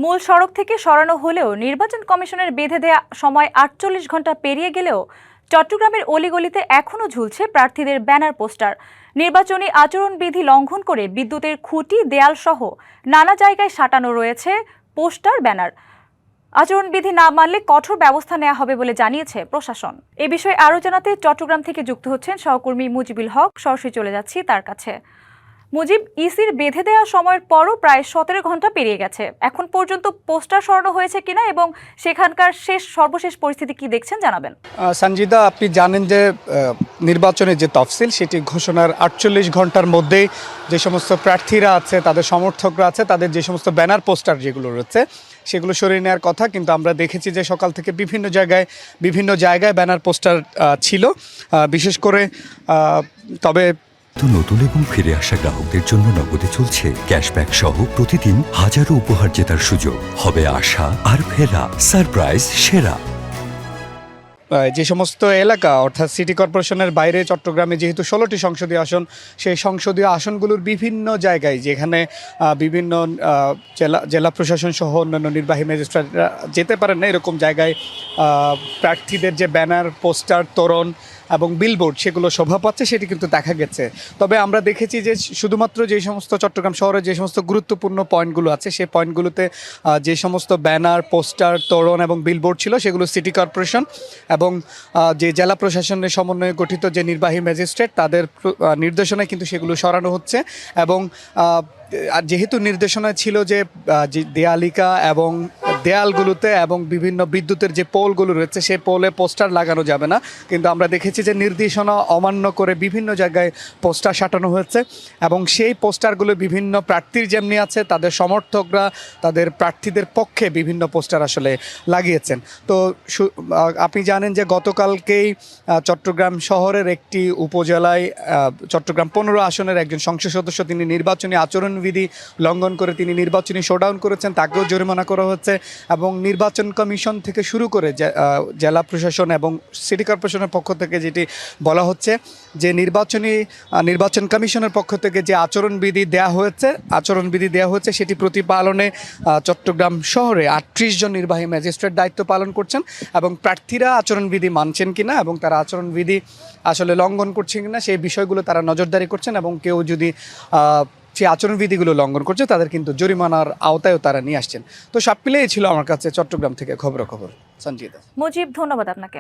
মূল সড়ক থেকে সরানো হলেও নির্বাচন কমিশনের বেঁধে দেয়া সময় ৪৮ ঘন্টা পেরিয়ে গেলেও চট্টগ্রামের অলিগলিতে এখনও ঝুলছে প্রার্থীদের ব্যানার পোস্টার। নির্বাচনী আচরণবিধি লঙ্ঘন করে বিদ্যুতের খুঁটি, দেয়াল সহ নানা জায়গায় সাঁটানো রয়েছে পোস্টার, ব্যানার। আচরণবিধি না মানলে কঠোর ব্যবস্থা নেওয়া হবে বলে জানিয়েছে প্রশাসন। এ বিষয়ে আরও জানাতে চট্টগ্রাম থেকে যুক্ত হচ্ছেন সহকর্মী মুজিবুল হক। সরাসরি চলে যাচ্ছি তার কাছে। মুজিব, ইসির বেঁধে দেওয়া সময়ের পরও প্রায় ১৭ ঘন্টা পেরিয়ে গেছে। এখন পর্যন্ত পোস্টার সরানো হয়েছে কিনা এবং সেখানকার সর্বশেষ পরিস্থিতি কি দেখছেন জানাবেন। সঞ্জিদা, আপনি জানেন যে নির্বাচনের যে তফসিল সেটি ঘোষণার ৪৮ ঘন্টার মধ্যেই যে সমস্ত প্রার্থীরা আছে, তাদের সমর্থকরা আছে, তাদের যে সমস্ত ব্যানার পোস্টার যেগুলো রয়েছে সেগুলো সরিয়ে নেওয়ার কথা। কিন্তু আমরা দেখেছি যে সকাল থেকে বিভিন্ন জায়গায় ব্যানার পোস্টার ছিল, বিশেষ করে তবে নতুন এবং ফিরে আসা গ্রাহকদের জন্য নগদে চলছে ক্যাশব্যাক সহ প্রতিদিন হাজারো উপহার জেতার সুযোগ। হবে আশা আর ফেরা, সারপ্রাইজ সেরা। যে সমস্ত এলাকা অর্থাৎ সিটি কর্পোরেশনের বাইরে চট্টগ্রামে যেহেতু ১৬টি সংসদীয় আসন, সেই সংসদীয় আসনগুলোর বিভিন্ন জায়গায় যেখানে বিভিন্ন জেলা প্রশাসন সহ অন্যান্য নির্বাহী ম্যাজিস্ট্রেটরা যেতে পারেন না, এরকম জায়গায় প্রার্থীদের যে ব্যানার, পোস্টার, তোরণ এবং বিলবোর্ড সেগুলো শোভা পাচ্ছে, সেটি কিন্তু দেখা গেছে। তবে আমরা দেখেছি যে শুধুমাত্র যে সমস্ত চট্টগ্রাম শহরের যে সমস্ত গুরুত্বপূর্ণ পয়েন্টগুলো আছে, সেই পয়েন্টগুলোতে যে সমস্ত ব্যানার, পোস্টার, তোরণ এবং বিলবোর্ড ছিল সেগুলো সিটি কর্পোরেশন এবং যে জেলা প্রশাসনের সমন্বয়ে গঠিত যে নির্বাহী ম্যাজিস্ট্রেট তাদের নির্দেশনায় কিন্তু সেগুলো সরানো হচ্ছে। এবং যেহেতু নির্দেশনায় ছিল যে দেয়ালিকা এবং দেয়ালগুলোতে এবং বিভিন্ন বিদ্যুতের যে পোলগুলো রয়েছে সেই পোলে পোস্টার লাগানো যাবে না, কিন্তু আমরা দেখেছি যে নির্দেশনা অমান্য করে বিভিন্ন জায়গায় পোস্টার সাঁটানো হয়েছে এবং সেই পোস্টারগুলো বিভিন্ন প্রার্থীর যেমনি আছে, তাদের সমর্থকরা তাদের প্রার্থীদের পক্ষে বিভিন্ন পোস্টার আসলে লাগিয়েছেন। তো আপনি জানেন যে গতকালকেই চট্টগ্রাম শহরের একটি উপজেলায় চট্টগ্রাম ১৫ আসনের একজন সংসদ সদস্য তিনি নির্বাচনী আচরণবিধি লঙ্ঘন করে তিনি নির্বাচনী শোডাউন করেছেন, তাকেও জরিমানা করা হচ্ছে। এবং নির্বাচন কমিশন থেকে শুরু করে জেলা প্রশাসন এবং সিটি কর্পোরেশনের পক্ষ থেকে যেটি বলা হচ্ছে যে নির্বাচন কমিশনের পক্ষ থেকে যে আচরণবিধি দেওয়া হয়েছে সেটি প্রতিপালনে চট্টগ্রাম শহরে ৩৮ জন নির্বাহী ম্যাজিস্ট্রেট দায়িত্ব পালন করছেন এবং প্রার্থীরা আচরণবিধি মানছেন কিনা এবং তারা আচরণবিধি আসলে লঙ্ঘন করছেন কিনা সেই বিষয়গুলো তারা নজরদারি করছেন এবং কেউ যদি সেই আচরণবিধিগুলো লঙ্ঘন করছে তাদের কিন্তু জরিমানার আওতায়ও তারা নিয়ে আসছেন। তো সব মিলিয়ে ছিল আমার কাছে চট্টগ্রাম থেকে খবর। সঞ্জিদা। মুজিব, ধন্যবাদ আপনাকে।